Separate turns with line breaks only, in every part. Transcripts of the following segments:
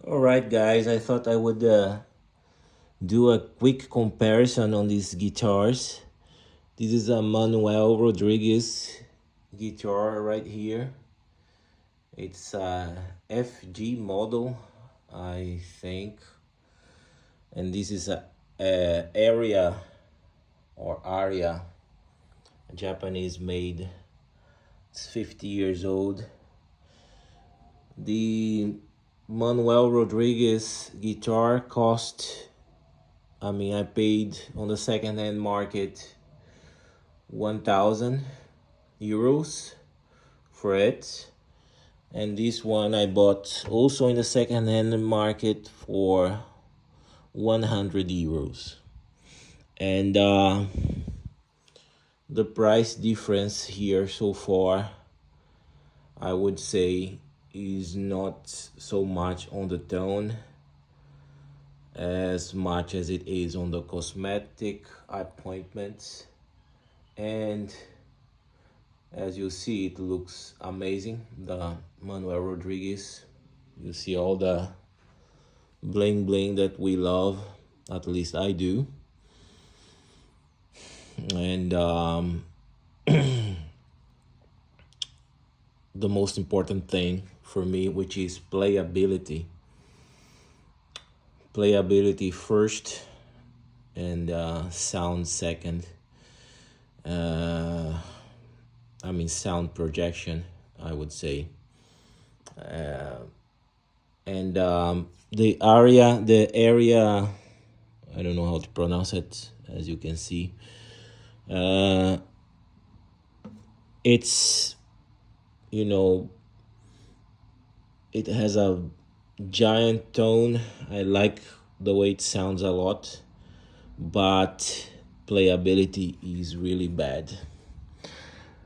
All right, guys, I thought I would do a quick comparison on these guitars. This is a Manuel Rodriguez guitar right here. It's a FG model, I think. And this is a Aria, Japanese made. It's 50 years old. The Manuel Rodriguez guitar cost, I paid on the second-hand market 1,000 euros for it. And this one I bought also in the second-hand market for 100 euros. And the price difference here so far, I would say, is not so much on the tone as much as it is on the cosmetic appointments. And as you see, it looks amazing. The Manuel Rodriguez, you see all the bling bling that we love, at least I do. And the most important thing for me, which is playability. Playability first and sound second. Sound projection, I would say. And the area, I don't know how to pronounce it, as you can see. It's, it has a giant tone. I like the way it sounds a lot, but playability is really bad.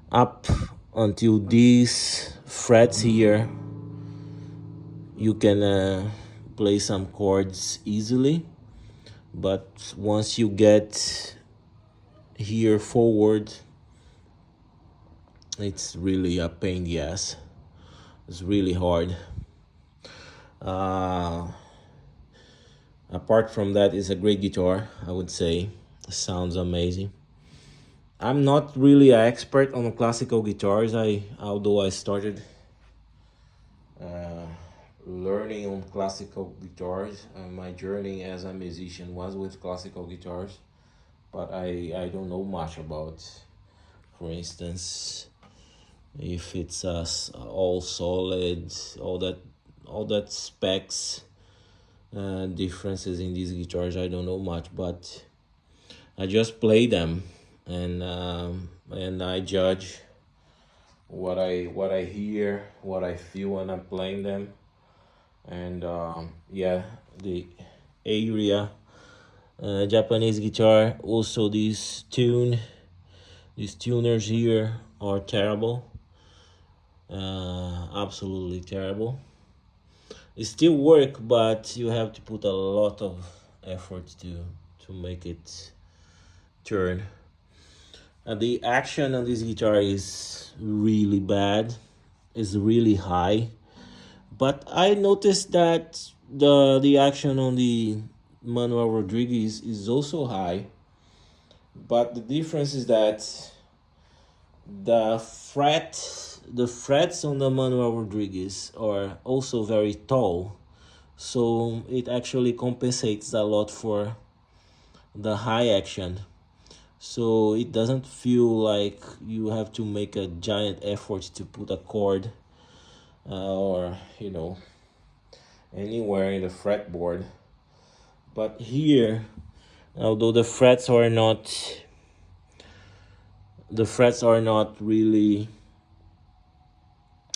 Up until these frets here, you can play some chords easily, but once you get here forward, it's really a pain in the ass. It's really hard. Apart from that, it's a great guitar, I would say. It sounds amazing. I'm not really an expert on classical guitars. Although I started learning on classical guitars, my journey as a musician was with classical guitars, but I don't know much about, for instance, if it's all solid, all that specs, differences in these guitars. I don't know much, but I just play them, and I judge what I hear, what I feel when I'm playing them. And the area, Japanese guitar. Also, these tuners here are terrible. Absolutely terrible. It still work, but you have to put a lot of effort to make it turn. And the action on this guitar is really bad. It's really high. But I noticed that the action on the Manuel Rodriguez is also high. But the difference is that the frets on the Manuel Rodriguez are also very tall. So it actually compensates a lot for the high action. So it doesn't feel like you have to make a giant effort to put a chord or anywhere in the fretboard. But here, although the frets are not really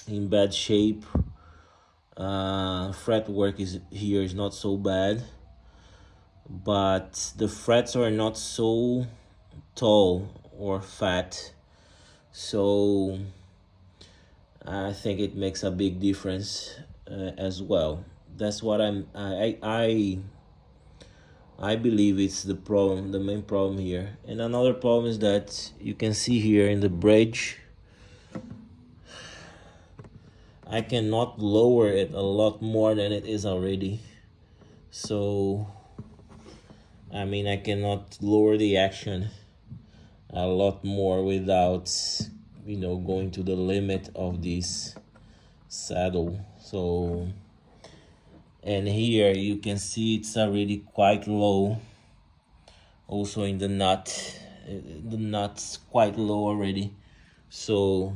in bad shape, fretwork is not so bad, but the frets are not so tall or fat, so I think it makes a big difference as well. That's what I believe it's the main problem here. And another problem is that you can see here in the bridge, I cannot lower it a lot more than it is already. So I mean, I cannot lower the action a lot more without, going to the limit of this saddle. So, and here you can see it's already quite low. Also in the nut's quite low already. So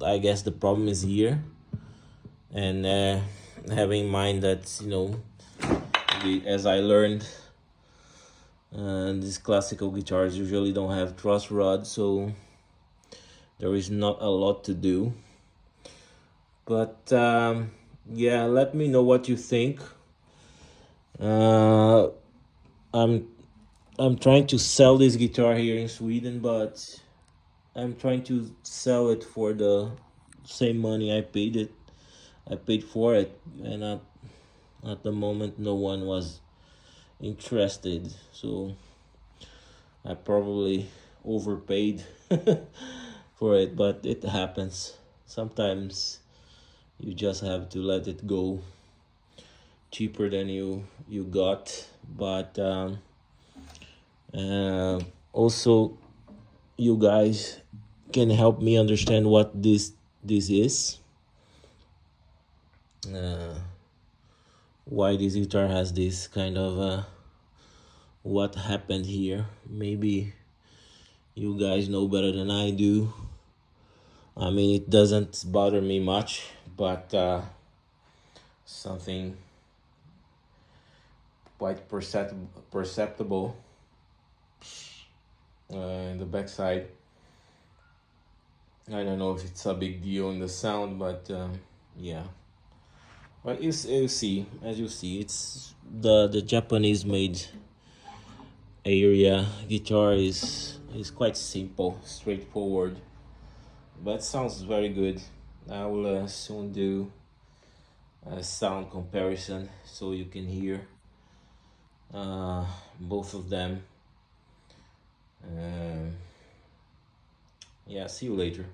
I guess the problem is here. And having in mind that, as I learned, these classical guitars usually don't have truss rod, so there is not a lot to do. But yeah, let me know what you think. I'm trying to sell this guitar here in Sweden, but I'm trying to sell it for the same money I paid for it, and at the moment no one was interested, so I probably overpaid for it, but it happens. Sometimes you just have to let it go cheaper than you got. But also you guys can help me understand what this is, why this guitar has this kind of what happened here. Maybe you guys know better than I do. I mean, it doesn't bother me much, but something quite perceptible in the backside. I don't know if it's a big deal in the sound, but yeah. But you see, as you see, it's the Japanese made area guitar is quite simple, straightforward, but sounds very good. I will soon do a sound comparison so you can hear both of them. Yeah, see you later.